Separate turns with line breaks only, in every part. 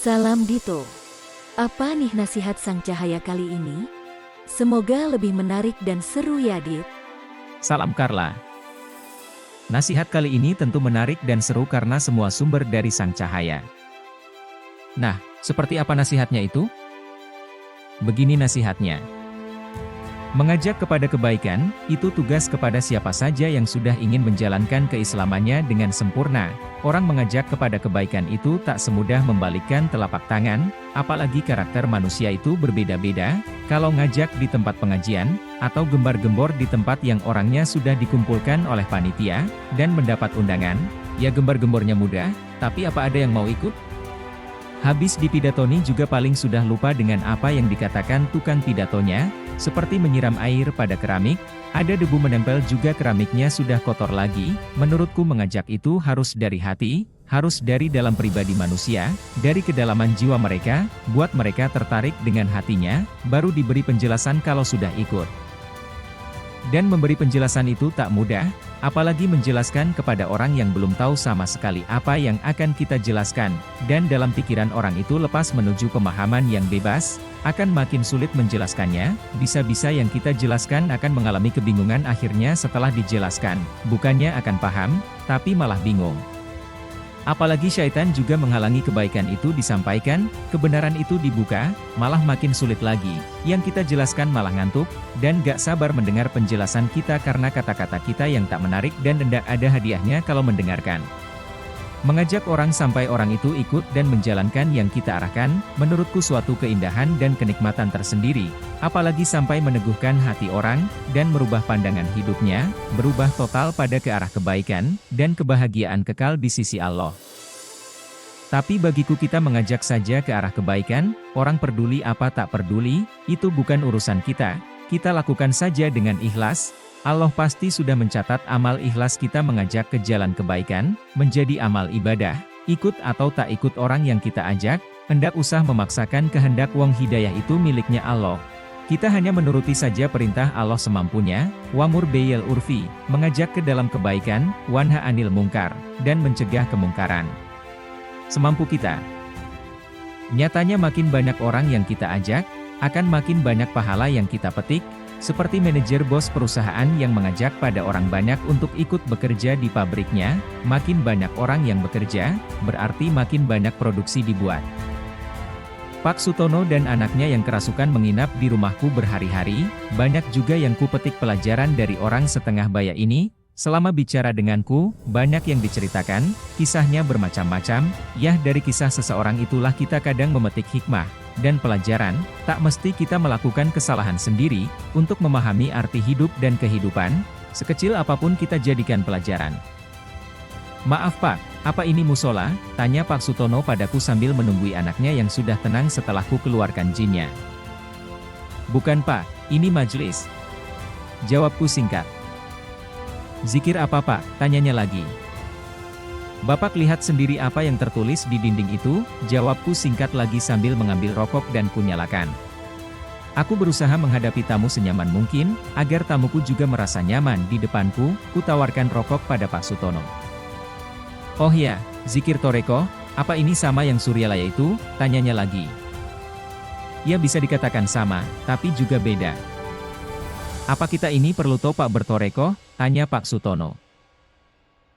Salam Dito. Apa nih nasihat Sang Cahaya kali ini? Semoga lebih menarik dan seru ya, Dit.
Salam Carla. Nasihat kali ini tentu menarik dan seru karena semua sumber dari Sang Cahaya. Nah, seperti apa nasihatnya itu? Begini nasihatnya. Mengajak kepada kebaikan, itu tugas kepada siapa saja yang sudah ingin menjalankan keislamannya dengan sempurna. Orang mengajak kepada kebaikan itu tak semudah membalikkan telapak tangan, apalagi karakter manusia itu berbeda-beda. Kalau ngajak di tempat pengajian, atau gembar-gembor di tempat yang orangnya sudah dikumpulkan oleh panitia, dan mendapat undangan, ya gembar-gembornya mudah, tapi apa ada yang mau ikut? Habis dipidatoni juga paling sudah lupa dengan apa yang dikatakan tukang pidatonya, seperti menyiram air pada keramik, ada debu menempel juga keramiknya sudah kotor lagi. Menurutku mengajak itu harus dari hati, harus dari dalam pribadi manusia, dari kedalaman jiwa mereka, buat mereka tertarik dengan hatinya, baru diberi penjelasan kalau sudah ikut. Dan memberi penjelasan itu tak mudah, apalagi menjelaskan kepada orang yang belum tahu sama sekali apa yang akan kita jelaskan, dan dalam pikiran orang itu lepas menuju pemahaman yang bebas, akan makin sulit menjelaskannya, bisa-bisa yang kita jelaskan akan mengalami kebingungan akhirnya setelah dijelaskan, bukannya akan paham, tapi malah bingung. Apalagi syaitan juga menghalangi kebaikan itu disampaikan, kebenaran itu dibuka, malah makin sulit lagi. Yang kita jelaskan malah ngantuk, dan gak sabar mendengar penjelasan kita karena kata-kata kita yang tak menarik dan tidak ada hadiahnya kalau mendengarkan. Mengajak orang sampai orang itu ikut dan menjalankan yang kita arahkan, menurutku suatu keindahan dan kenikmatan tersendiri, apalagi sampai meneguhkan hati orang, dan merubah pandangan hidupnya, berubah total pada ke arah kebaikan, dan kebahagiaan kekal di sisi Allah. Tapi bagiku kita mengajak saja ke arah kebaikan, orang peduli apa tak peduli, itu bukan urusan kita lakukan saja dengan ikhlas. Allah pasti sudah mencatat amal ikhlas kita mengajak ke jalan kebaikan, menjadi amal ibadah. Ikut atau tak ikut orang yang kita ajak, hendak usah memaksakan kehendak wong hidayah itu miliknya Allah. Kita hanya menuruti saja perintah Allah semampunya, wamur bil urfi, mengajak ke dalam kebaikan, wanha anil mungkar, dan mencegah kemungkaran. Semampu kita. Nyatanya makin banyak orang yang kita ajak, akan makin banyak pahala yang kita petik, seperti manajer bos perusahaan yang mengajak pada orang banyak untuk ikut bekerja di pabriknya, makin banyak orang yang bekerja, berarti makin banyak produksi dibuat. Pak Sutono dan anaknya yang kerasukan menginap di rumahku berhari-hari, banyak juga yang kupetik pelajaran dari orang setengah baya ini. Selama bicara denganku, banyak yang diceritakan, kisahnya bermacam-macam, ya dari kisah seseorang itulah kita kadang memetik hikmah dan pelajaran, tak mesti kita melakukan kesalahan sendiri, untuk memahami arti hidup dan kehidupan, sekecil apapun kita jadikan pelajaran. Maaf Pak, apa ini musola? Tanya Pak Sutono padaku sambil menunggui anaknya yang sudah tenang setelah ku keluarkan jinnya. Bukan Pak, ini majelis. Jawabku singkat. Zikir apa Pak? Tanyanya lagi. Bapak lihat sendiri apa yang tertulis di dinding itu, jawabku singkat lagi sambil mengambil rokok dan kunyalakan. Aku berusaha menghadapi tamu senyaman mungkin, agar tamuku juga merasa nyaman di depanku, kutawarkan rokok pada Pak Sutono. Oh ya, zikir toreko, apa ini sama yang Suryalaya itu? Tanyanya lagi. Ya bisa dikatakan sama, tapi juga beda. Apa kita ini perlu topak bertoreko? Tanya Pak Sutono.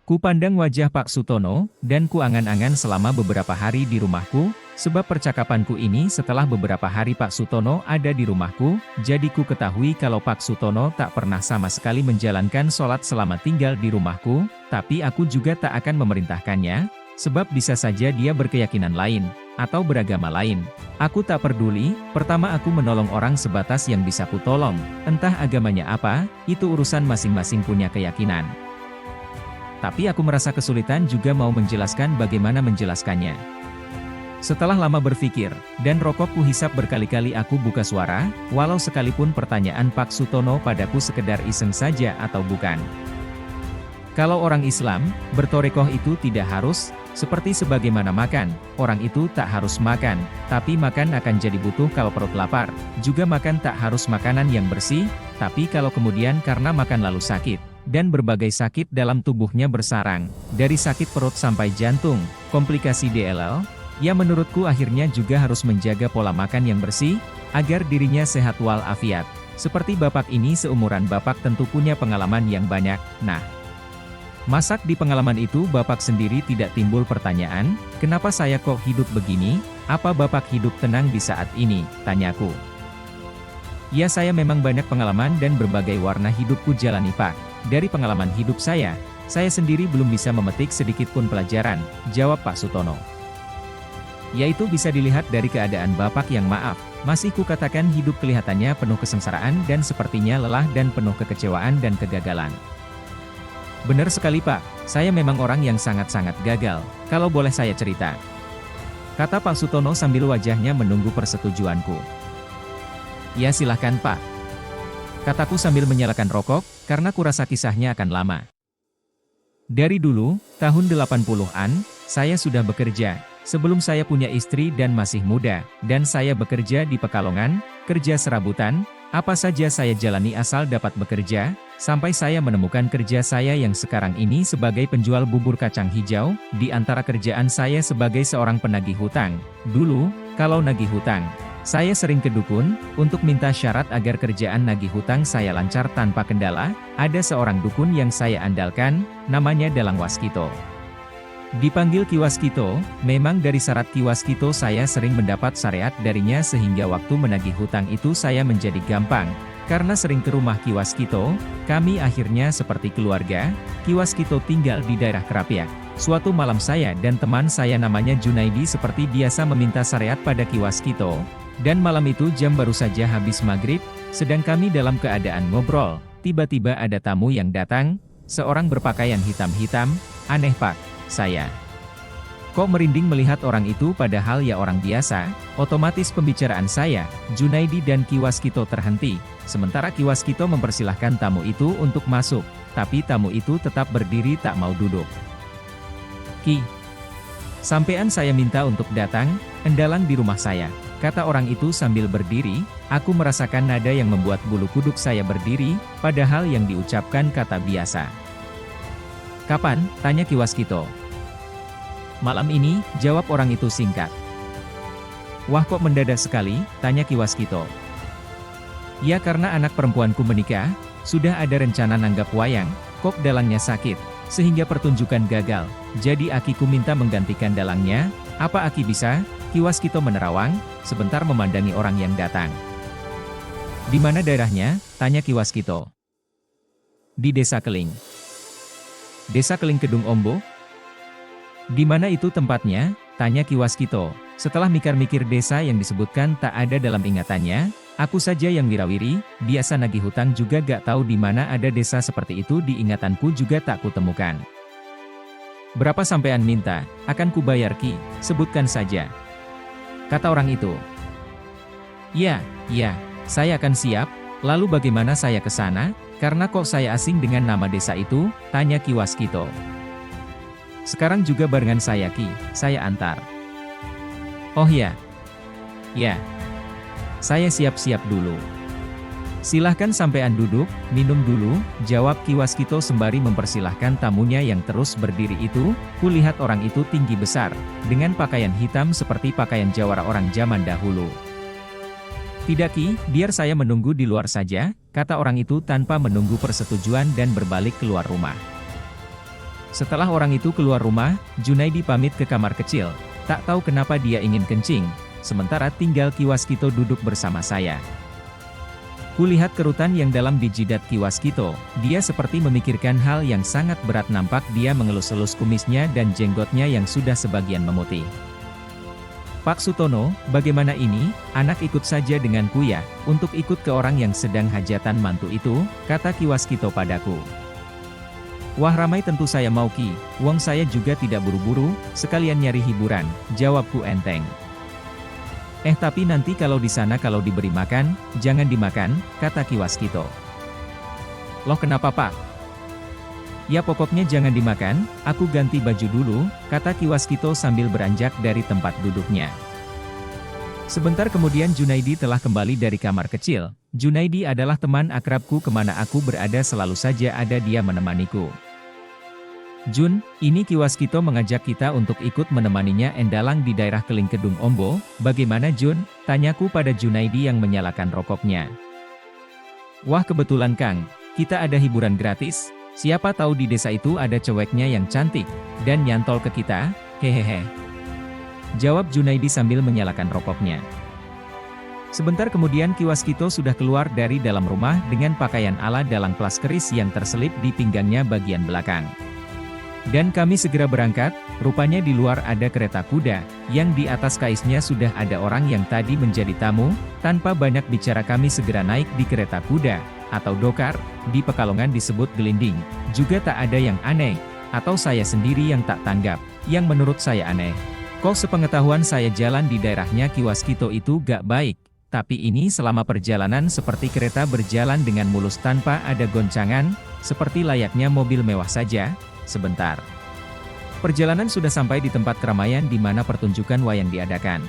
Ku pandang wajah Pak Sutono, dan ku angan-angan selama beberapa hari di rumahku, sebab percakapanku ini setelah beberapa hari Pak Sutono ada di rumahku, jadi ku ketahui kalau Pak Sutono tak pernah sama sekali menjalankan sholat selama tinggal di rumahku, tapi aku juga tak akan memerintahkannya, sebab bisa saja dia berkeyakinan lain, atau beragama lain. Aku tak peduli, pertama aku menolong orang sebatas yang bisa ku tolong, entah agamanya apa, itu urusan masing-masing punya keyakinan. Tapi aku merasa kesulitan juga mau menjelaskan bagaimana menjelaskannya. Setelah lama berpikir, dan rokok ku hisap berkali-kali aku buka suara, walau sekalipun pertanyaan Pak Sutono padaku sekedar iseng saja atau bukan. Kalau orang Islam, bertorekoh itu tidak harus, seperti sebagaimana makan, orang itu tak harus makan, tapi makan akan jadi butuh kalau perut lapar, juga makan tak harus makanan yang bersih, tapi kalau kemudian karena makan lalu sakit, dan berbagai sakit dalam tubuhnya bersarang, dari sakit perut sampai jantung, komplikasi DLL, Ya menurutku akhirnya juga harus menjaga pola makan yang bersih, agar dirinya sehat walafiat. Seperti bapak ini seumuran bapak tentu punya pengalaman yang banyak. Nah, masak di pengalaman itu bapak sendiri tidak timbul pertanyaan, kenapa saya kok hidup begini? Apa bapak hidup tenang di saat ini? Tanyaku. Ya saya memang banyak pengalaman dan berbagai warna hidupku jalani pak. Dari pengalaman hidup saya sendiri belum bisa memetik sedikit pun pelajaran, jawab Pak Sutono. Yaitu bisa dilihat dari keadaan bapak yang maaf, masih kukatakan hidup kelihatannya penuh kesengsaraan dan sepertinya lelah dan penuh kekecewaan dan kegagalan. Benar sekali pak, saya memang orang yang sangat-sangat gagal, kalau boleh saya cerita. Kata Pak Sutono sambil wajahnya menunggu persetujuanku. Ya silahkan pak. Kataku sambil menyalakan rokok, karena kurasa kisahnya akan lama. Dari dulu, tahun 80-an, saya sudah bekerja. Sebelum saya punya istri dan masih muda, dan saya bekerja di Pekalongan, kerja serabutan, apa saja saya jalani asal dapat bekerja, sampai saya menemukan kerja saya yang sekarang ini sebagai penjual bubur kacang hijau, di antara kerjaan saya sebagai seorang penagih hutang. Dulu, kalau nagih hutang, saya sering ke dukun, untuk minta syarat agar kerjaan nagih hutang saya lancar tanpa kendala. Ada seorang dukun yang saya andalkan, namanya Dalang Waskito. Dipanggil Ki Waskito, memang dari syarat Ki Waskito saya sering mendapat syariat darinya sehingga waktu menagih hutang itu saya menjadi gampang. Karena sering ke rumah Ki Waskito, kami akhirnya seperti keluarga. Ki Waskito tinggal di daerah Kerapiak. Suatu malam saya dan teman saya namanya Junaidi seperti biasa meminta syariat pada Ki Waskito. Dan malam itu jam baru saja habis maghrib, sedang kami dalam keadaan ngobrol, tiba-tiba ada tamu yang datang, seorang berpakaian hitam-hitam. Aneh pak, saya kok merinding melihat orang itu padahal ya orang biasa. Otomatis pembicaraan saya, Junaidi dan Ki Waskito terhenti, sementara Ki Waskito mempersilahkan tamu itu untuk masuk, tapi tamu itu tetap berdiri tak mau duduk. Ki, sampean saya minta untuk datang, endalang di rumah saya. Kata orang itu sambil berdiri, aku merasakan nada yang membuat bulu kuduk saya berdiri, padahal yang diucapkan kata biasa. Kapan? Tanya Ki Waskito. Malam ini, jawab orang itu singkat. Wah kok mendadak sekali? Tanya Ki Waskito. Ya karena anak perempuanku menikah, sudah ada rencana nanggap wayang, kok dalangnya sakit, sehingga pertunjukan gagal, jadi akiku minta menggantikan dalangnya. Apa aki bisa? Ki Waskito menerawang, sebentar memandangi orang yang datang. Di mana daerahnya? Tanya Ki Waskito. Di Desa Keling. Desa Keling Kedung Ombo? Di mana itu tempatnya? Tanya Ki Waskito. Setelah mikir-mikir desa yang disebutkan tak ada dalam ingatannya, aku saja yang wirawiri, biasa nagih hutang juga gak tahu di mana ada desa seperti itu, di ingatanku juga tak kutemukan. Berapa sampean minta? Akan kubayar Ki, sebutkan saja. Kata orang itu. Ya, saya akan siap. Lalu bagaimana saya ke sana? Karena kok saya asing dengan nama desa itu? Tanya Ki Waskito. Sekarang juga barengan saya Ki, saya antar. Oh ya. Ya. Saya siap-siap dulu. Silahkan sampean duduk, minum dulu, jawab Ki Waskito sembari mempersilahkan tamunya yang terus berdiri itu. Kulihat orang itu tinggi besar, dengan pakaian hitam seperti pakaian jawara orang zaman dahulu. Tidak Ki, biar saya menunggu di luar saja, kata orang itu tanpa menunggu persetujuan dan berbalik keluar rumah. Setelah orang itu keluar rumah, Junaidi pamit ke kamar kecil, tak tahu kenapa dia ingin kencing, sementara tinggal Ki Waskito duduk bersama saya. Kulihat kerutan yang dalam di jidat Ki Waskito, dia seperti memikirkan hal yang sangat berat. Nampak dia mengelus-elus kumisnya dan jenggotnya yang sudah sebagian memutih. Pak Sutono, bagaimana ini? Anak ikut saja denganku ya, untuk ikut ke orang yang sedang hajatan mantu itu, kata Ki Waskito padaku. Wah ramai tentu saya mau Ki, wong saya juga tidak buru-buru, sekalian nyari hiburan, jawabku enteng. Tapi nanti kalau di sana kalau diberi makan, jangan dimakan, kata Ki Waskito. Loh kenapa Pak? Ya pokoknya jangan dimakan, aku ganti baju dulu, kata Ki Waskito sambil beranjak dari tempat duduknya. Sebentar kemudian Junaidi telah kembali dari kamar kecil. Junaidi adalah teman akrabku, kemana aku berada selalu saja ada dia menemaniku. Jun, ini Ki Waskito mengajak kita untuk ikut menemaninya endalang di daerah Kelingkedung Ombo. Bagaimana Jun? Tanyaku pada Junaidi yang menyalakan rokoknya. Wah kebetulan Kang, kita ada hiburan gratis. Siapa tahu di desa itu ada ceweknya yang cantik, dan nyantol ke kita, hehehe. Jawab Junaidi sambil menyalakan rokoknya. Sebentar kemudian Ki Waskito sudah keluar dari dalam rumah dengan pakaian ala dalang plas keris yang terselip di pinggangnya bagian belakang. Dan kami segera berangkat, rupanya di luar ada kereta kuda, yang di atas kaisnya sudah ada orang yang tadi menjadi tamu. Tanpa banyak bicara kami segera naik di kereta kuda, atau dokar, di Pekalongan disebut gelinding. Juga tak ada yang aneh, atau saya sendiri yang tak tanggap, yang menurut saya aneh. Kok sepengetahuan saya jalan di daerahnya Ki Waskito itu gak baik, tapi ini selama perjalanan seperti kereta berjalan dengan mulus tanpa ada goncangan, seperti layaknya mobil mewah saja. Sebentar. Perjalanan sudah sampai di tempat keramaian di mana pertunjukan wayang diadakan.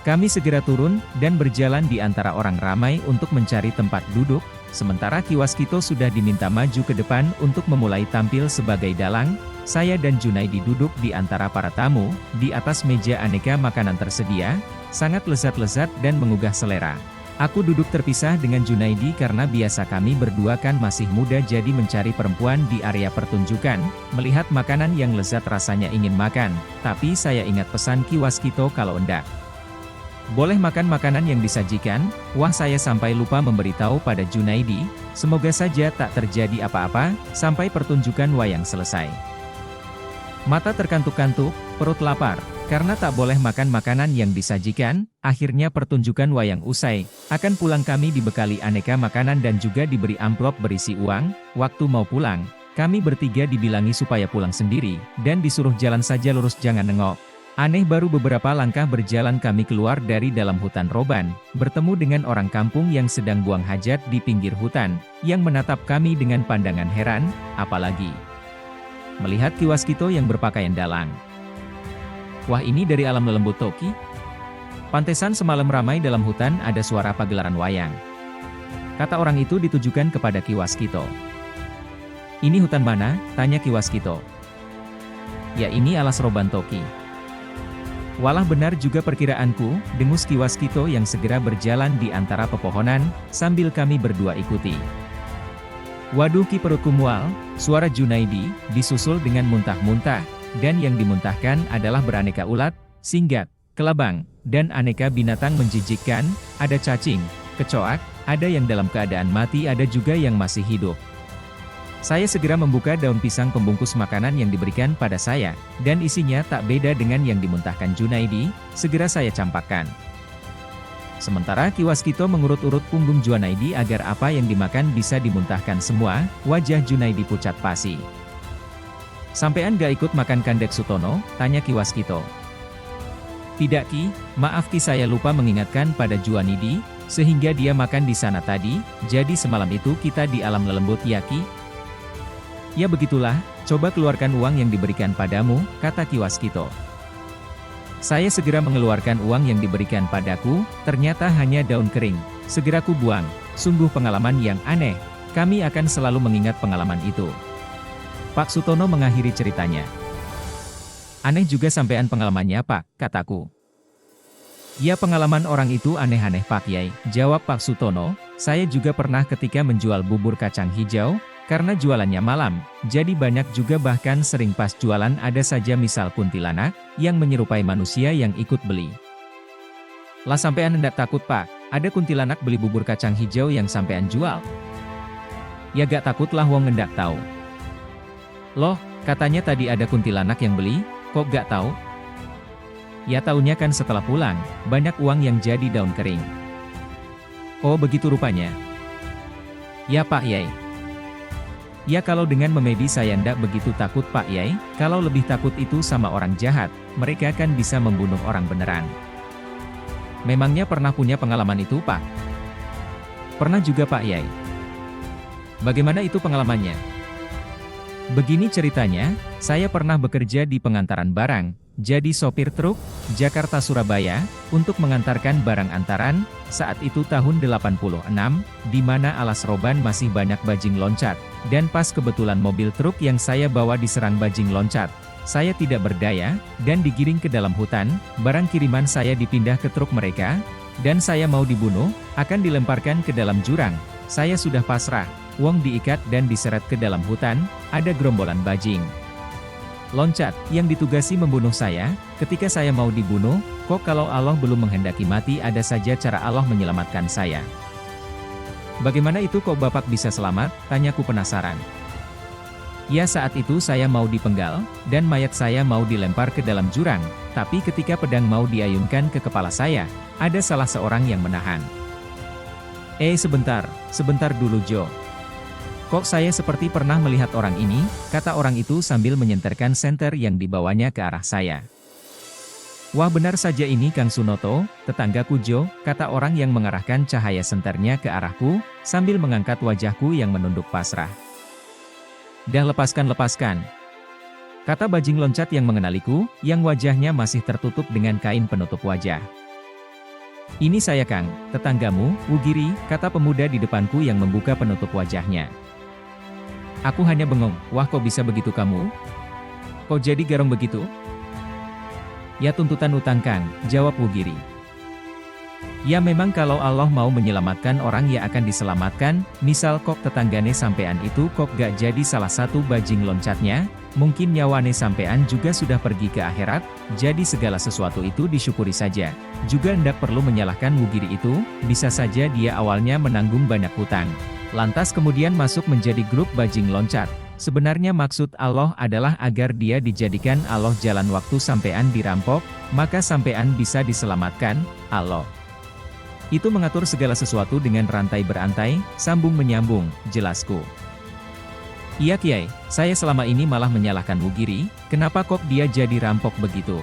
Kami segera turun, dan berjalan di antara orang ramai untuk mencari tempat duduk, sementara Ki Waskito sudah diminta maju ke depan untuk memulai tampil sebagai dalang. Saya dan Junaidi duduk di antara para tamu, di atas meja aneka makanan tersedia, sangat lezat-lezat dan menggugah selera. Aku duduk terpisah dengan Junaidi karena biasa kami berdua kan masih muda jadi mencari perempuan di area pertunjukan, melihat makanan yang lezat rasanya ingin makan, tapi saya ingat pesan Ki Waskito kalau enggak boleh makan makanan yang disajikan. Wah saya sampai lupa memberitahu pada Junaidi, semoga saja tak terjadi apa-apa, sampai pertunjukan wayang selesai. Mata terkantuk-kantuk, perut lapar. Karena tak boleh makan makanan yang disajikan, akhirnya pertunjukan wayang usai. Akan pulang kami dibekali aneka makanan dan juga diberi amplop berisi uang. Waktu mau pulang, kami bertiga dibilangi supaya pulang sendiri, dan disuruh jalan saja lurus jangan nengok. Aneh baru beberapa langkah berjalan kami keluar dari dalam hutan roban, bertemu dengan orang kampung yang sedang buang hajat di pinggir hutan, yang menatap kami dengan pandangan heran, apalagi melihat Ki Waskito yang berpakaian dalang. Wah ini dari alam lembut Toki? Pantesan semalam ramai dalam hutan ada suara pagelaran wayang. Kata orang itu ditujukan kepada Ki Waskito. Ini hutan mana? Tanya Ki Waskito. Ya ini alas roban Toki. Walah benar juga perkiraanku, dengus Ki Waskito yang segera berjalan di antara pepohonan, sambil kami berdua ikuti. Waduh Ki perutku mual, suara Junaidi, disusul dengan muntah-muntah. Dan yang dimuntahkan adalah beraneka ulat, singgat, kelabang, dan aneka binatang menjijikkan, ada cacing, kecoak, ada yang dalam keadaan mati ada juga yang masih hidup. Saya segera membuka daun pisang pembungkus makanan yang diberikan pada saya, dan isinya tak beda dengan yang dimuntahkan Junaidi, segera saya campakkan. Sementara Ki Waskito mengurut-urut punggung Junaidi agar apa yang dimakan bisa dimuntahkan semua, wajah Junaidi pucat pasi. Sampean gak ikut makan Kandek Sutono? Tanya Ki Waskito. Tidak Ki, maaf Ki saya lupa mengingatkan pada Junaidi, sehingga dia makan di sana tadi, jadi semalam itu kita di alam lelembut ya Ki? Ya begitulah, coba keluarkan uang yang diberikan padamu, kata Ki Waskito. Saya segera mengeluarkan uang yang diberikan padaku, ternyata hanya daun kering, segera ku buang, sungguh pengalaman yang aneh, kami akan selalu mengingat pengalaman itu. Pak Sutono mengakhiri ceritanya. Aneh juga sampean pengalamannya Pak, kataku. Ya pengalaman orang itu aneh-aneh Pak Yai, jawab Pak Sutono, saya juga pernah ketika menjual bubur kacang hijau, karena jualannya malam, jadi banyak juga bahkan sering pas jualan ada saja misal kuntilanak, yang menyerupai manusia yang ikut beli. Lah sampean hendak takut Pak, ada kuntilanak beli bubur kacang hijau yang sampean jual? Ya gak takutlah wong ngendak tahu. Loh, katanya tadi ada kuntilanak yang beli, kok gak tahu? Ya taunya kan setelah pulang, banyak uang yang jadi daun kering. Oh begitu rupanya. Ya Pak Yai. Ya kalau dengan memedi saya ndak begitu takut Pak Yai, kalau lebih takut itu sama orang jahat, mereka kan bisa membunuh orang beneran. Memangnya pernah punya pengalaman itu Pak? Pernah juga Pak Yai. Bagaimana itu pengalamannya? Begini ceritanya, saya pernah bekerja di pengantaran barang, jadi sopir truk, Jakarta-Surabaya, untuk mengantarkan barang antaran, saat itu tahun 86, di mana alas roban masih banyak bajing loncat, dan pas kebetulan mobil truk yang saya bawa diserang bajing loncat. Saya tidak berdaya, dan digiring ke dalam hutan, barang kiriman saya dipindah ke truk mereka, dan saya mau dibunuh, akan dilemparkan ke dalam jurang. Saya sudah pasrah, wong diikat dan diseret ke dalam hutan, ada gerombolan bajing loncat, yang ditugasi membunuh saya. Ketika saya mau dibunuh, kok kalau Allah belum menghendaki mati ada saja cara Allah menyelamatkan saya. Bagaimana itu kok Bapak bisa selamat? Tanyaku penasaran. Ya saat itu saya mau dipenggal, dan mayat saya mau dilempar ke dalam jurang, tapi ketika pedang mau diayunkan ke kepala saya, ada salah seorang yang menahan. Sebentar dulu Jo. Kok saya seperti pernah melihat orang ini, kata orang itu sambil menyenterkan senter yang dibawanya ke arah saya. Wah benar saja ini Kang Sunoto, tetanggaku Jo, kata orang yang mengarahkan cahaya senternya ke arahku, sambil mengangkat wajahku yang menunduk pasrah. Dah lepaskan, kata bajing loncat yang mengenaliku, yang wajahnya masih tertutup dengan kain penutup wajah. Ini saya Kang, tetanggamu, Wugiri, kata pemuda di depanku yang membuka penutup wajahnya. Aku hanya bengong, wah kok bisa begitu kamu? Kok jadi garong begitu? Ya tuntutan utang Kang, jawab Wugiri. Ya memang kalau Allah mau menyelamatkan orang ya akan diselamatkan, misal kok tetanggane sampean itu kok gak jadi salah satu bajing loncatnya, mungkin nyawane sampean juga sudah pergi ke akhirat, jadi segala sesuatu itu disyukuri saja. Juga ndak perlu menyalahkan Wugiri itu, bisa saja dia awalnya menanggung banyak hutang. Lantas kemudian masuk menjadi grup bajing loncat. Sebenarnya maksud Allah adalah agar dia dijadikan Allah jalan waktu sampean dirampok, maka sampean bisa diselamatkan, Allah. Itu mengatur segala sesuatu dengan rantai berantai, sambung menyambung, jelasku. Iya Kiai, saya selama ini malah menyalahkan Wugiri, kenapa kok dia jadi rampok begitu?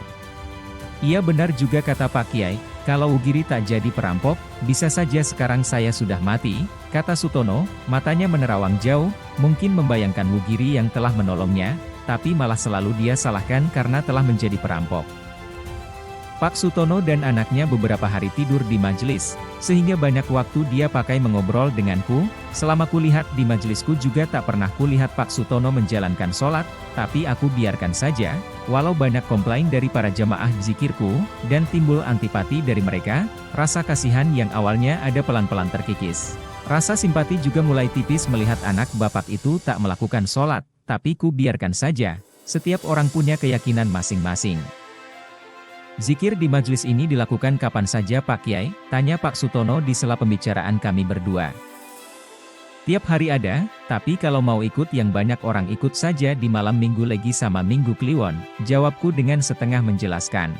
Iya benar juga kata Pak Kiai, kalau Wugiri tak jadi perampok, bisa saja sekarang saya sudah mati, kata Sutono, matanya menerawang jauh, mungkin membayangkan Wugiri yang telah menolongnya, tapi malah selalu dia salahkan karena telah menjadi perampok. Pak Sutono dan anaknya beberapa hari tidur di majelis, sehingga banyak waktu dia pakai mengobrol denganku. Selama kulihat di majelisku juga tak pernah kulihat Pak Sutono menjalankan sholat, tapi aku biarkan saja, walau banyak komplain dari para jamaah zikirku, dan timbul antipati dari mereka, rasa kasihan yang awalnya ada pelan-pelan terkikis. Rasa simpati juga mulai tipis melihat anak bapak itu tak melakukan sholat, tapi ku biarkan saja, setiap orang punya keyakinan masing-masing. Zikir di majelis ini dilakukan kapan saja Pak Kiai? Tanya Pak Sutono di sela pembicaraan kami berdua. Tiap hari ada, tapi kalau mau ikut yang banyak orang ikut saja di malam minggu legi sama minggu kliwon, jawabku dengan setengah menjelaskan.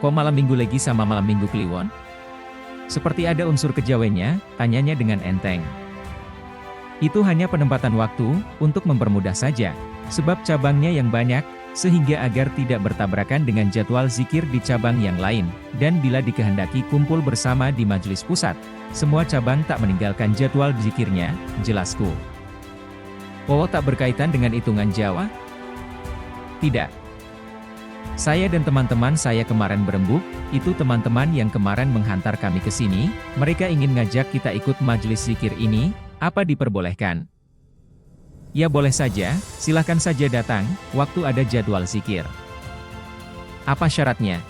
Kok malam minggu legi sama malam minggu kliwon? Seperti ada unsur kejawennya, tanyanya dengan enteng. Itu hanya penempatan waktu, untuk mempermudah saja, sebab cabangnya yang banyak, sehingga agar tidak bertabrakan dengan jadwal zikir di cabang yang lain, dan bila dikehendaki kumpul bersama di majelis pusat, semua cabang tak meninggalkan jadwal zikirnya, jelasku. Oh tak berkaitan dengan hitungan Jawa? Tidak. Saya dan teman-teman saya kemarin berembuk, itu teman-teman yang kemarin menghantar kami ke sini, mereka ingin ngajak kita ikut majelis zikir ini, apa diperbolehkan? Ya boleh saja, silahkan saja datang, waktu ada jadwal zikir. Apa syaratnya?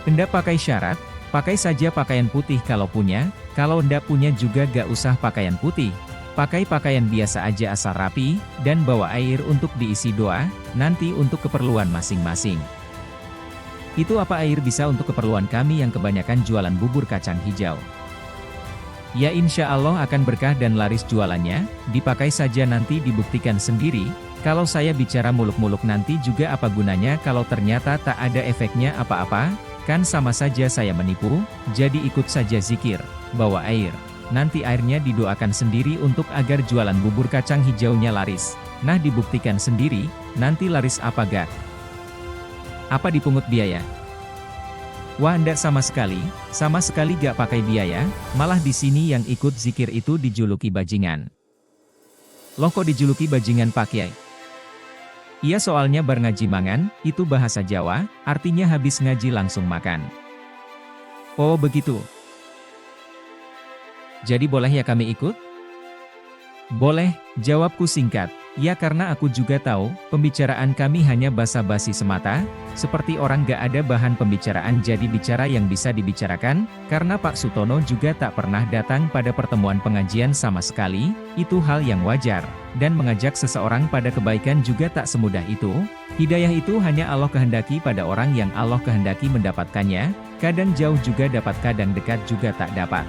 Ndak pakai syarat, pakai saja pakaian putih kalau punya, kalau ndak punya juga gak usah pakaian putih. Pakai pakaian biasa aja asal rapi, dan bawa air untuk diisi doa, nanti untuk keperluan masing-masing. Itu apa air bisa untuk keperluan kami yang kebanyakan jualan bubur kacang hijau. Ya insya Allah akan berkah dan laris jualannya, dipakai saja nanti dibuktikan sendiri, kalau saya bicara muluk-muluk nanti juga apa gunanya kalau ternyata tak ada efeknya apa-apa, kan sama saja saya menipu, jadi ikut saja zikir, bawa air, nanti airnya didoakan sendiri untuk agar jualan bubur kacang hijaunya laris, nah dibuktikan sendiri, nanti laris apa gak? Apa dipungut biaya? Wah ndak sama sekali gak pakai biaya, malah di sini yang ikut zikir itu dijuluki bajingan. Loh kok dijuluki bajingan Pak Kiai? Iya soalnya bar ngaji mangan, itu bahasa Jawa, artinya habis ngaji langsung makan. Oh begitu. Jadi boleh ya kami ikut? Boleh, jawabku singkat. Ya karena aku juga tahu, pembicaraan kami hanya basa-basi semata, seperti orang gak ada bahan pembicaraan jadi bicara yang bisa dibicarakan, karena Pak Sutono juga tak pernah datang pada pertemuan pengajian sama sekali, itu hal yang wajar, dan mengajak seseorang pada kebaikan juga tak semudah itu. Hidayah itu hanya Allah kehendaki pada orang yang Allah kehendaki mendapatkannya, kadang jauh juga dapat kadang dekat juga tak dapat.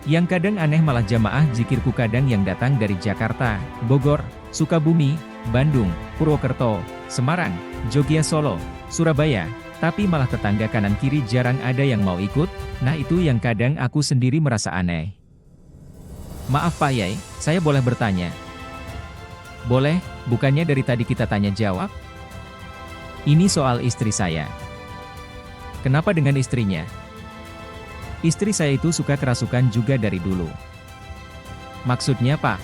Yang kadang aneh malah jamaah zikirku kadang yang datang dari Jakarta, Bogor, Sukabumi, Bandung, Purwokerto, Semarang, Jogja Solo, Surabaya, tapi malah tetangga kanan kiri jarang ada yang mau ikut, nah itu yang kadang aku sendiri merasa aneh. Maaf Pak Yai, saya boleh bertanya? Boleh, bukannya dari tadi kita tanya jawab? Ini soal istri saya. Kenapa dengan istrinya? Istri saya itu suka kerasukan juga dari dulu. Maksudnya Pak?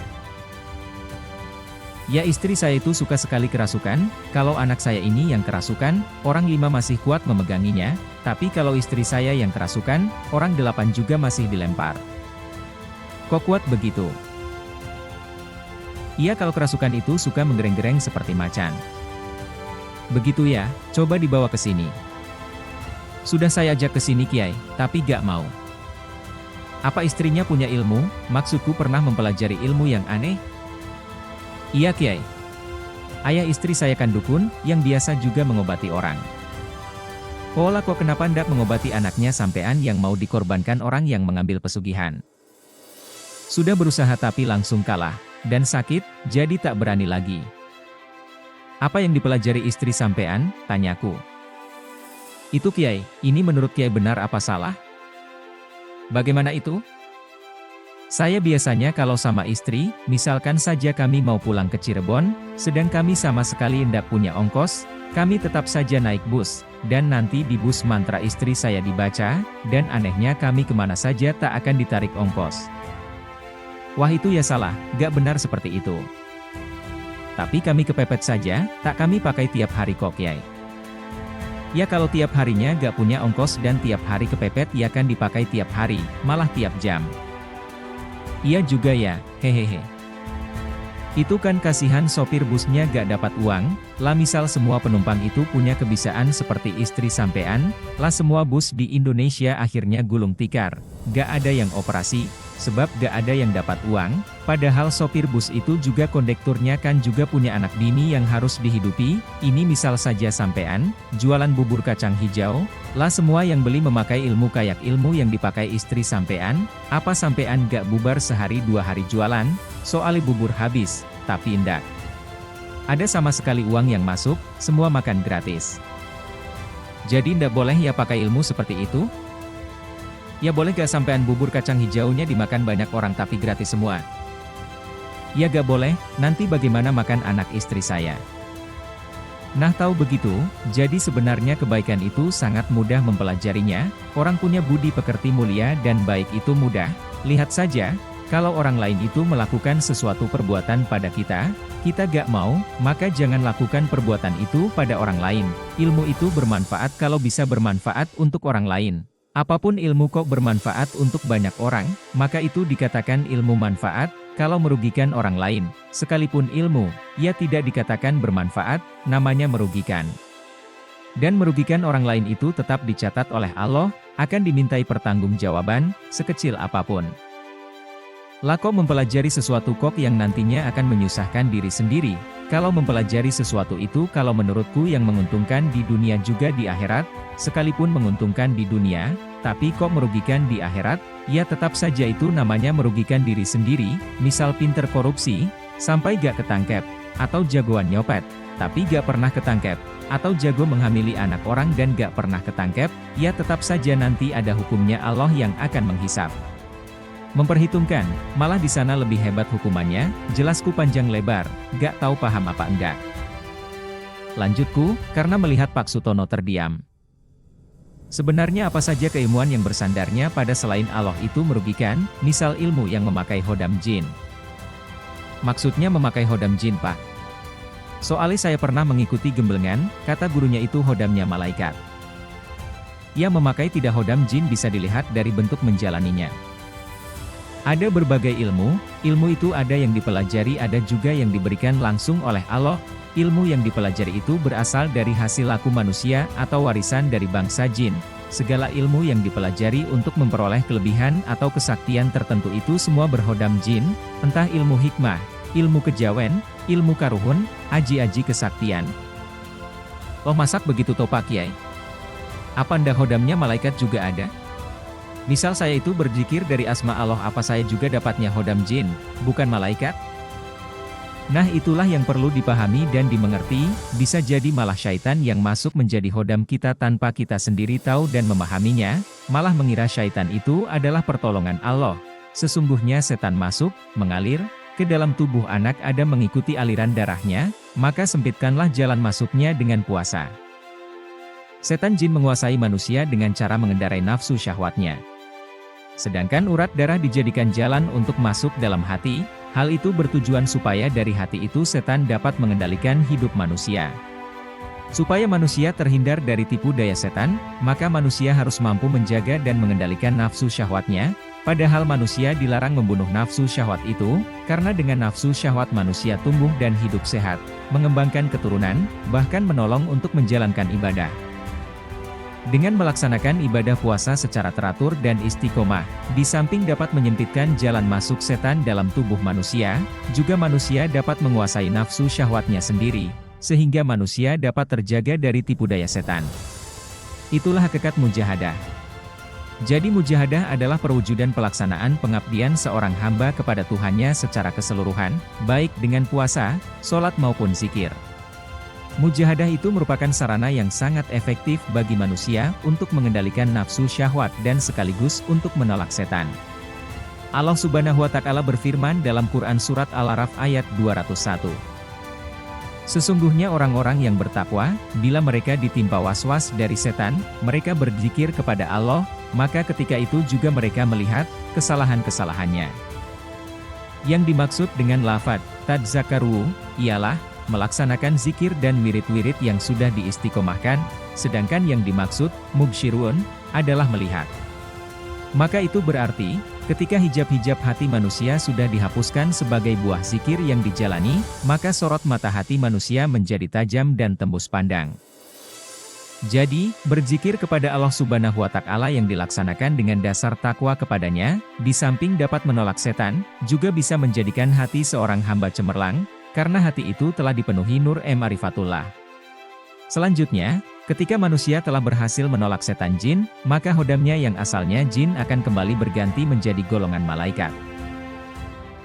Ya istri saya itu suka sekali kerasukan, kalau anak saya ini yang kerasukan, orang 5 masih kuat memeganginya, tapi kalau istri saya yang kerasukan, orang 8 juga masih dilempar. Kok kuat begitu? Iya kalau kerasukan itu suka menggereng-gereng seperti macan. Begitu ya, coba dibawa ke sini. Sudah saya ajak ke sini Kiai, tapi gak mau. Apa istrinya punya ilmu, maksudku pernah mempelajari ilmu yang aneh? Iya Kiai. Ayah istri saya kan dukun, yang biasa juga mengobati orang. Pola kok kenapa ndak mengobati anaknya sampean yang mau dikorbankan orang yang mengambil pesugihan? Sudah berusaha tapi langsung kalah, dan sakit, jadi tak berani lagi. Apa yang dipelajari istri sampean, tanyaku. Itu Kiai, ini menurut Kiai benar apa salah? Bagaimana itu? Saya biasanya kalau sama istri, misalkan saja kami mau pulang ke Cirebon, sedang kami sama sekali ndak punya ongkos, kami tetap saja naik bus, dan nanti di bus mantra istri saya dibaca, dan anehnya kami kemana saja tak akan ditarik ongkos. Wah itu ya salah, gak benar seperti itu. Tapi kami kepepet saja, tak kami pakai tiap hari kok Kiai. Ya kalau tiap harinya gak punya ongkos dan tiap hari kepepet ya kan dipakai tiap hari, malah tiap jam. Iya juga ya, hehehe. Itu kan kasihan sopir busnya gak dapat uang, lah misal semua penumpang itu punya kebiasaan seperti istri sampean, lah semua bus di Indonesia akhirnya gulung tikar, gak ada yang operasi, sebab gak ada yang dapat uang, padahal sopir bus itu juga kondekturnya kan juga punya anak bini yang harus dihidupi, ini misal saja sampean, jualan bubur kacang hijau, lah semua yang beli memakai ilmu kayak ilmu yang dipakai istri sampean, apa sampean gak bubar sehari 2 hari jualan, soalnya bubur habis, tapi ndak. Ada sama sekali uang yang masuk, semua makan gratis. Jadi ndak boleh ya pakai ilmu seperti itu? Ya boleh gak sampean bubur kacang hijaunya dimakan banyak orang tapi gratis semua? Ya gak boleh, nanti bagaimana makan anak istri saya? Nah tahu begitu, jadi sebenarnya kebaikan itu sangat mudah mempelajarinya, orang punya budi pekerti mulia dan baik itu mudah, lihat saja, kalau orang lain itu melakukan sesuatu perbuatan pada kita gak mau, maka jangan lakukan perbuatan itu pada orang lain, ilmu itu bermanfaat kalau bisa bermanfaat untuk orang lain. Apapun ilmu kok bermanfaat untuk banyak orang, maka itu dikatakan ilmu manfaat, kalau merugikan orang lain, sekalipun ilmu, ya tidak dikatakan bermanfaat, namanya merugikan. Dan merugikan orang lain itu tetap dicatat oleh Allah, akan dimintai pertanggungjawaban, sekecil apapun. Lah kok mempelajari sesuatu kok yang nantinya akan menyusahkan diri sendiri, kalau mempelajari sesuatu itu kalau menurutku yang menguntungkan di dunia juga di akhirat, sekalipun menguntungkan di dunia, tapi kok merugikan di akhirat, ya tetap saja itu namanya merugikan diri sendiri, misal pinter korupsi, sampai gak ketangkep, atau jagoan nyopet, tapi gak pernah ketangkep, atau jago menghamili anak orang dan gak pernah ketangkep, ya tetap saja nanti ada hukumnya Allah yang akan menghisap. Memperhitungkan, malah di sana lebih hebat hukumannya, jelasku panjang lebar, gak tahu paham apa enggak. Lanjutku, karena melihat Pak Sutono terdiam. Sebenarnya apa saja keilmuan yang bersandarnya pada selain Allah itu merugikan, misal ilmu yang memakai hodam jin. Maksudnya memakai hodam jin Pak? Soalnya saya pernah mengikuti gemblengan, kata gurunya itu hodamnya malaikat. Ia memakai tidak hodam jin bisa dilihat dari bentuk menjalaninya. Ada berbagai ilmu itu ada yang dipelajari ada juga yang diberikan langsung oleh Allah. Ilmu yang dipelajari itu berasal dari hasil laku manusia atau warisan dari bangsa jin. Segala ilmu yang dipelajari untuk memperoleh kelebihan atau kesaktian tertentu itu semua berhodam jin, entah ilmu hikmah, ilmu kejawen, ilmu karuhun, aji-aji kesaktian. Oh masak begitu toh Pak Kiai? Apa ndak hodamnya malaikat juga ada? Misal saya itu berzikir dari asma Allah apa saya juga dapatnya hodam jin, bukan malaikat? Nah itulah yang perlu dipahami dan dimengerti, bisa jadi malah syaitan yang masuk menjadi hodam kita tanpa kita sendiri tahu dan memahaminya, malah mengira syaitan itu adalah pertolongan Allah. Sesungguhnya setan masuk, mengalir, ke dalam tubuh anak Adam mengikuti aliran darahnya, maka sempitkanlah jalan masuknya dengan puasa. Setan jin menguasai manusia dengan cara mengendarai nafsu syahwatnya. Sedangkan urat darah dijadikan jalan untuk masuk dalam hati. Hal itu bertujuan supaya dari hati itu setan dapat mengendalikan hidup manusia. Supaya manusia terhindar dari tipu daya setan, maka manusia harus mampu menjaga dan mengendalikan nafsu syahwatnya, padahal manusia dilarang membunuh nafsu syahwat itu, karena dengan nafsu syahwat manusia tumbuh dan hidup sehat, mengembangkan keturunan, bahkan menolong untuk menjalankan ibadah. Dengan melaksanakan ibadah puasa secara teratur dan istiqomah, di samping dapat menyempitkan jalan masuk setan dalam tubuh manusia, juga manusia dapat menguasai nafsu syahwatnya sendiri, sehingga manusia dapat terjaga dari tipu daya setan. Itulah hakikat mujahadah. Jadi mujahadah adalah perwujudan pelaksanaan pengabdian seorang hamba kepada Tuhannya secara keseluruhan, baik dengan puasa, sholat maupun zikir. Mujahadah itu merupakan sarana yang sangat efektif bagi manusia untuk mengendalikan nafsu syahwat dan sekaligus untuk menolak setan. Allah Subhanahu wa Ta'ala berfirman dalam Quran Surat Al-A'raf ayat 201. Sesungguhnya orang-orang yang bertakwa, bila mereka ditimpa was-was dari setan, mereka berzikir kepada Allah, maka ketika itu juga mereka melihat kesalahan-kesalahannya. Yang dimaksud dengan lafadz tadzakaru ialah melaksanakan zikir dan wirid-wirid yang sudah diistiqomahkan, sedangkan yang dimaksud mubsyirun adalah melihat. Maka itu berarti, ketika hijab-hijab hati manusia sudah dihapuskan sebagai buah zikir yang dijalani, maka sorot mata hati manusia menjadi tajam dan tembus pandang. Jadi, berzikir kepada Allah Subhanahu wa Ta'ala yang dilaksanakan dengan dasar takwa kepadanya, di samping dapat menolak setan, juga bisa menjadikan hati seorang hamba cemerlang, karena hati itu telah dipenuhi nur ma'rifatullah. Selanjutnya, ketika manusia telah berhasil menolak setan jin, maka hodamnya yang asalnya jin akan kembali berganti menjadi golongan malaikat.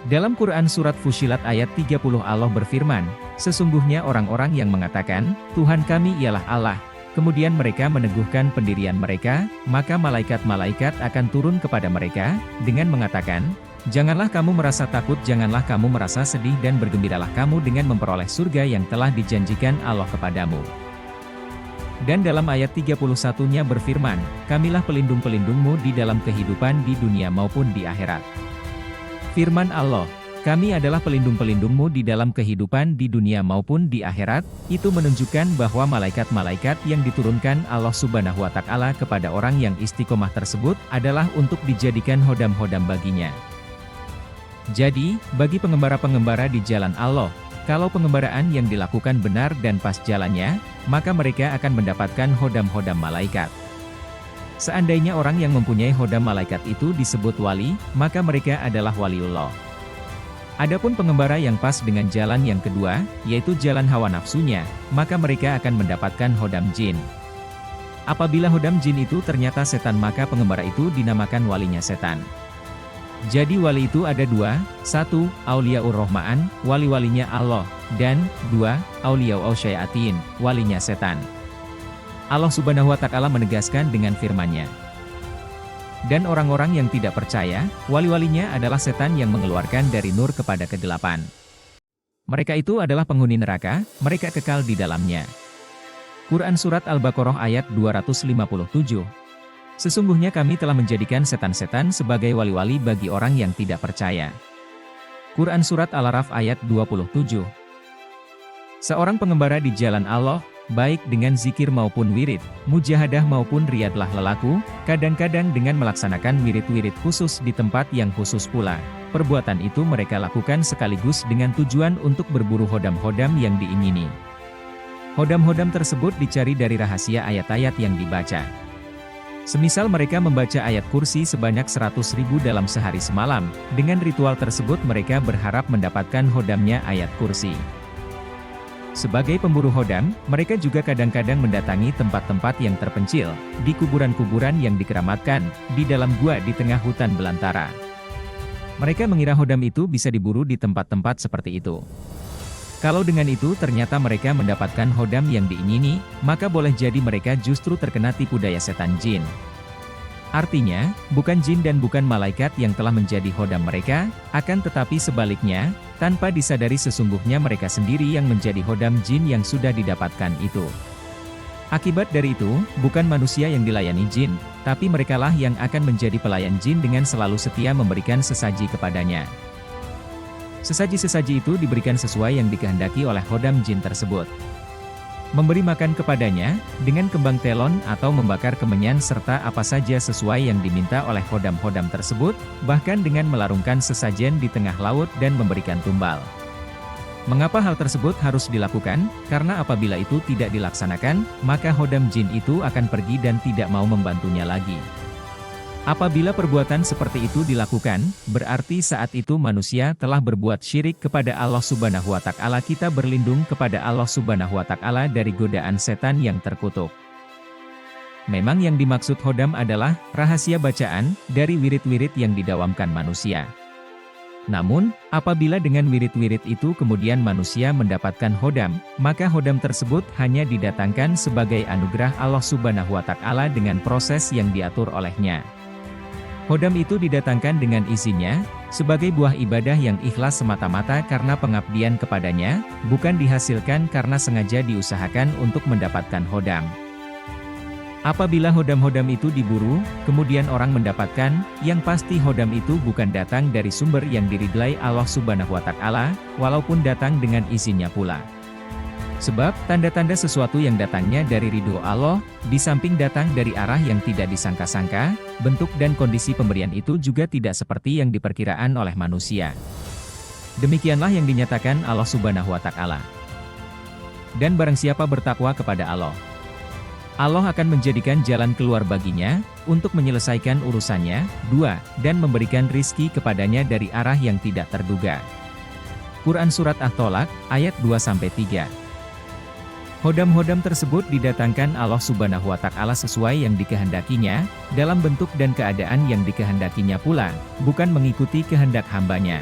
Dalam Quran Surat Fussilat ayat 30 Allah berfirman, sesungguhnya orang-orang yang mengatakan, Tuhan kami ialah Allah, kemudian mereka meneguhkan pendirian mereka, maka malaikat-malaikat akan turun kepada mereka, dengan mengatakan, janganlah kamu merasa takut, janganlah kamu merasa sedih dan bergembiralah kamu dengan memperoleh surga yang telah dijanjikan Allah kepadamu. Dan dalam ayat 31-nya berfirman, kamilah pelindung-pelindungmu di dalam kehidupan di dunia maupun di akhirat. Firman Allah, kami adalah pelindung-pelindungmu di dalam kehidupan di dunia maupun di akhirat, itu menunjukkan bahwa malaikat-malaikat yang diturunkan Allah Subhanahu wa Ta'ala kepada orang yang istiqomah tersebut adalah untuk dijadikan hodam-hodam baginya. Jadi, bagi pengembara-pengembara di jalan Allah, kalau pengembaraan yang dilakukan benar dan pas jalannya, maka mereka akan mendapatkan hodam-hodam malaikat. Seandainya orang yang mempunyai hodam malaikat itu disebut wali, maka mereka adalah waliullah. Adapun pengembara yang pas dengan jalan yang kedua, yaitu jalan hawa nafsunya, maka mereka akan mendapatkan hodam jin. Apabila hodam jin itu ternyata setan maka pengembara itu dinamakan walinya setan. Jadi wali itu ada dua, satu, Auliyaur Rahman, wali-walinya Allah, dan dua, Auliyaul Syayatin, walinya setan. Allah Subhanahu wa Ta'ala menegaskan dengan firman-Nya. Dan orang-orang yang tidak percaya, wali-walinya adalah setan yang mengeluarkan dari nur kepada kegelapan. Mereka itu adalah penghuni neraka, mereka kekal di dalamnya. Quran Surat Al-Baqarah ayat 257. Sesungguhnya kami telah menjadikan setan-setan sebagai wali-wali bagi orang yang tidak percaya. Quran Surat Al-A'raf ayat 27. Seorang pengembara di jalan Allah, baik dengan zikir maupun wirid, mujahadah maupun riyadlah lelaku, kadang-kadang dengan melaksanakan wirid-wirid khusus di tempat yang khusus pula. Perbuatan itu mereka lakukan sekaligus dengan tujuan untuk berburu hodam-hodam yang diingini. Hodam-hodam tersebut dicari dari rahasia ayat-ayat yang dibaca. Semisal mereka membaca ayat kursi sebanyak 100.000 dalam sehari semalam, dengan ritual tersebut mereka berharap mendapatkan hodamnya ayat kursi. Sebagai pemburu hodam, mereka juga kadang-kadang mendatangi tempat-tempat yang terpencil, di kuburan-kuburan yang dikeramatkan, di dalam gua di tengah hutan belantara. Mereka mengira hodam itu bisa diburu di tempat-tempat seperti itu. Kalau dengan itu ternyata mereka mendapatkan hodam yang diingini, maka boleh jadi mereka justru terkena tipu daya setan jin. Artinya, bukan jin dan bukan malaikat yang telah menjadi hodam mereka, akan tetapi sebaliknya, tanpa disadari sesungguhnya mereka sendiri yang menjadi hodam jin yang sudah didapatkan itu. Akibat dari itu, bukan manusia yang dilayani jin, tapi merekalah yang akan menjadi pelayan jin dengan selalu setia memberikan sesaji kepadanya. Sesaji-sesaji itu diberikan sesuai yang dikehendaki oleh hodam jin tersebut. Memberi makan kepadanya, dengan kembang telon atau membakar kemenyan serta apa saja sesuai yang diminta oleh hodam-hodam tersebut, bahkan dengan melarungkan sesajen di tengah laut dan memberikan tumbal. Mengapa hal tersebut harus dilakukan? Karena apabila itu tidak dilaksanakan, maka hodam jin itu akan pergi dan tidak mau membantunya lagi. Apabila perbuatan seperti itu dilakukan, berarti saat itu manusia telah berbuat syirik kepada Allah Subhanahu wa Ta'ala. Kita berlindung kepada Allah Subhanahu wa Ta'ala dari godaan setan yang terkutuk. Memang yang dimaksud hodam adalah rahasia bacaan dari wirid-wirid yang didawamkan manusia. Namun, apabila dengan wirid-wirid itu kemudian manusia mendapatkan hodam, maka hodam tersebut hanya didatangkan sebagai anugerah Allah Subhanahu wa Ta'ala dengan proses yang diatur olehnya. Hodam itu didatangkan dengan izinnya, sebagai buah ibadah yang ikhlas semata-mata karena pengabdian kepadanya, bukan dihasilkan karena sengaja diusahakan untuk mendapatkan hodam. Apabila hodam-hodam itu diburu, kemudian orang mendapatkan, yang pasti hodam itu bukan datang dari sumber yang diridlai Allah Subhanahu wa Ta'ala, walaupun datang dengan izinnya pula. Sebab, tanda-tanda sesuatu yang datangnya dari ridho Allah, di samping datang dari arah yang tidak disangka-sangka, bentuk dan kondisi pemberian itu juga tidak seperti yang diperkiraan oleh manusia. Demikianlah yang dinyatakan Allah Subhanahu wa Ta'ala. Dan barang siapa bertakwa kepada Allah, Allah akan menjadikan jalan keluar baginya, untuk menyelesaikan urusannya, 2, dan memberikan rizki kepadanya dari arah yang tidak terduga. Quran Surat At-Tolak, ayat 2-3. Hodam-hodam tersebut didatangkan Allah Subhanahu wa Ta'ala sesuai yang dikehendakinya, dalam bentuk dan keadaan yang dikehendakinya pula, bukan mengikuti kehendak hambanya.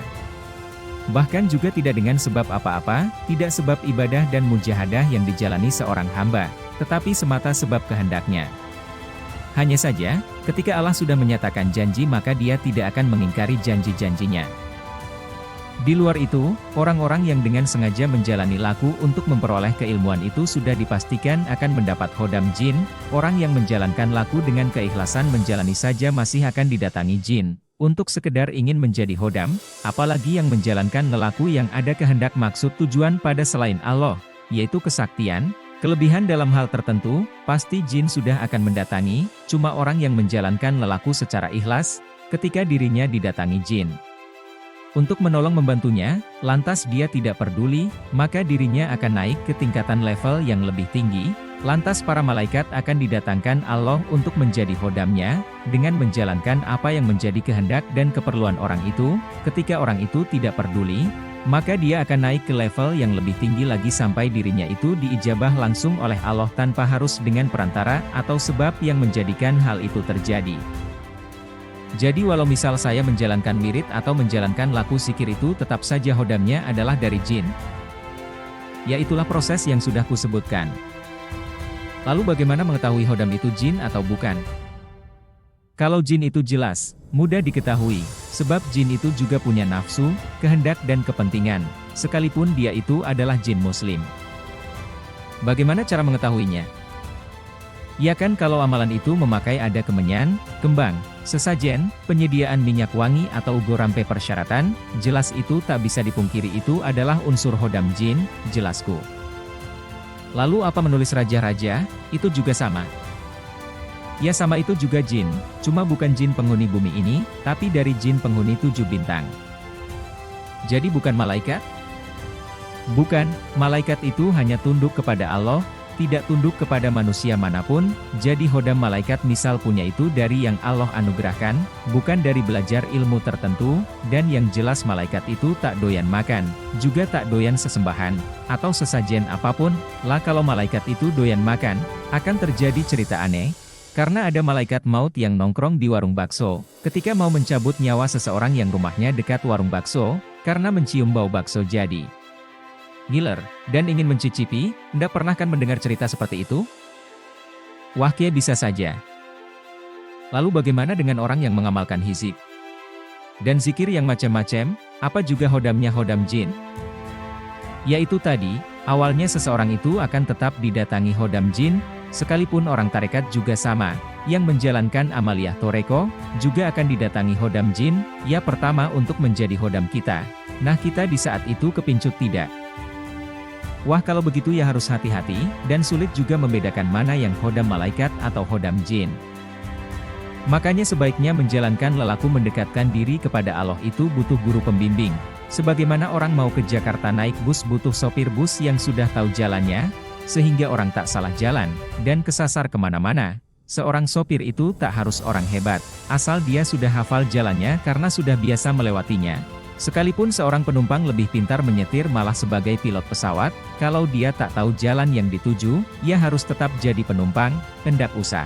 Bahkan juga tidak dengan sebab apa-apa, tidak sebab ibadah dan mujahadah yang dijalani seorang hamba, tetapi semata sebab kehendaknya. Hanya saja, ketika Allah sudah menyatakan janji maka dia tidak akan mengingkari janji-janjinya. Di luar itu, orang-orang yang dengan sengaja menjalani laku untuk memperoleh keilmuan itu sudah dipastikan akan mendapat hodam jin. Orang yang menjalankan laku dengan keikhlasan menjalani saja masih akan didatangi jin, untuk sekedar ingin menjadi hodam, apalagi yang menjalankan lelaku yang ada kehendak maksud tujuan pada selain Allah, yaitu kesaktian, kelebihan dalam hal tertentu, pasti jin sudah akan mendatangi, cuma orang yang menjalankan lelaku secara ikhlas, ketika dirinya didatangi jin untuk menolong membantunya, lantas dia tidak peduli, maka dirinya akan naik ke tingkatan level yang lebih tinggi, lantas para malaikat akan didatangkan Allah untuk menjadi hodamnya, dengan menjalankan apa yang menjadi kehendak dan keperluan orang itu. Ketika orang itu tidak peduli, maka dia akan naik ke level yang lebih tinggi lagi sampai dirinya itu diijabah langsung oleh Allah tanpa harus dengan perantara atau sebab yang menjadikan hal itu terjadi. Jadi walau misal saya menjalankan wirid atau menjalankan laku zikir itu tetap saja hodamnya adalah dari jin. Ya itulah proses yang sudah kusebutkan. Lalu bagaimana mengetahui hodam itu jin atau bukan? Kalau jin itu jelas, mudah diketahui, sebab jin itu juga punya nafsu, kehendak dan kepentingan, sekalipun dia itu adalah jin muslim. Bagaimana cara mengetahuinya? Ya kan kalau amalan itu memakai ada kemenyan, kembang, sesajen, penyediaan minyak wangi atau gorampe persyaratan, jelas itu tak bisa dipungkiri itu adalah unsur hodam jin, jelasku. Lalu apa menulis raja-raja? Itu juga sama. Ya sama itu juga jin, cuma bukan jin penghuni bumi ini, tapi dari jin penghuni 7 bintang. Jadi bukan malaikat? Bukan, malaikat itu hanya tunduk kepada Allah, tidak tunduk kepada manusia manapun, jadi hodam malaikat misal punya itu dari yang Allah anugerahkan, bukan dari belajar ilmu tertentu, dan yang jelas malaikat itu tak doyan makan, juga tak doyan sesembahan, atau sesajen apapun, lah kalau malaikat itu doyan makan, akan terjadi cerita aneh, karena ada malaikat maut yang nongkrong di warung bakso, ketika mau mencabut nyawa seseorang yang rumahnya dekat warung bakso, karena mencium bau bakso jadi ngiler, dan ingin mencicipi. Ndak pernah kan mendengar cerita seperti itu? Wah, bisa saja. Lalu bagaimana dengan orang yang mengamalkan hizib? Dan zikir yang macam-macam, apa juga hodamnya hodam jin? Yaitu tadi, awalnya seseorang itu akan tetap didatangi hodam jin, sekalipun orang tarekat juga sama, yang menjalankan amaliyah toreko, juga akan didatangi hodam jin, ya pertama untuk menjadi hodam kita. Nah kita di saat itu kepincut tidak. Wah kalau begitu ya harus hati-hati, dan sulit juga membedakan mana yang hodam malaikat atau hodam jin. Makanya sebaiknya menjalankan lelaku mendekatkan diri kepada Allah itu butuh guru pembimbing. Sebagaimana orang mau ke Jakarta naik bus butuh sopir bus yang sudah tahu jalannya, sehingga orang tak salah jalan, dan kesasar kemana-mana. Seorang sopir itu tak harus orang hebat, asal dia sudah hafal jalannya karena sudah biasa melewatinya. Sekalipun seorang penumpang lebih pintar menyetir malah sebagai pilot pesawat, kalau dia tak tahu jalan yang dituju, ia harus tetap jadi penumpang, hendak usah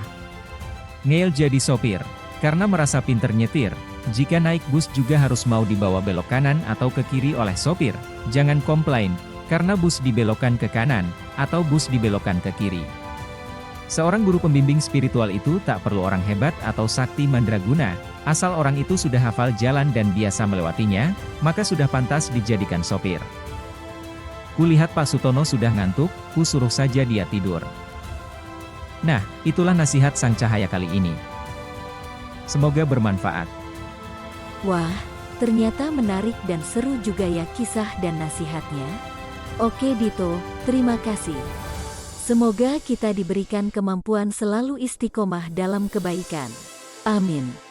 ngeyel jadi sopir, karena merasa pinter nyetir. Jika naik bus juga harus mau dibawa belok kanan atau ke kiri oleh sopir, jangan komplain, karena bus dibelokkan ke kanan, atau bus dibelokkan ke kiri. Seorang guru pembimbing spiritual itu tak perlu orang hebat atau sakti mandraguna, asal orang itu sudah hafal jalan dan biasa melewatinya, maka sudah pantas dijadikan sopir. Kulihat Pak Sutono sudah ngantuk, ku suruh saja dia tidur. Nah, itulah nasihat Sang Cahaya kali ini. Semoga bermanfaat.
Wah, ternyata menarik dan seru juga ya kisah dan nasihatnya. Oke Dito, terima kasih. Semoga kita diberikan kemampuan selalu istiqomah dalam kebaikan. Amin.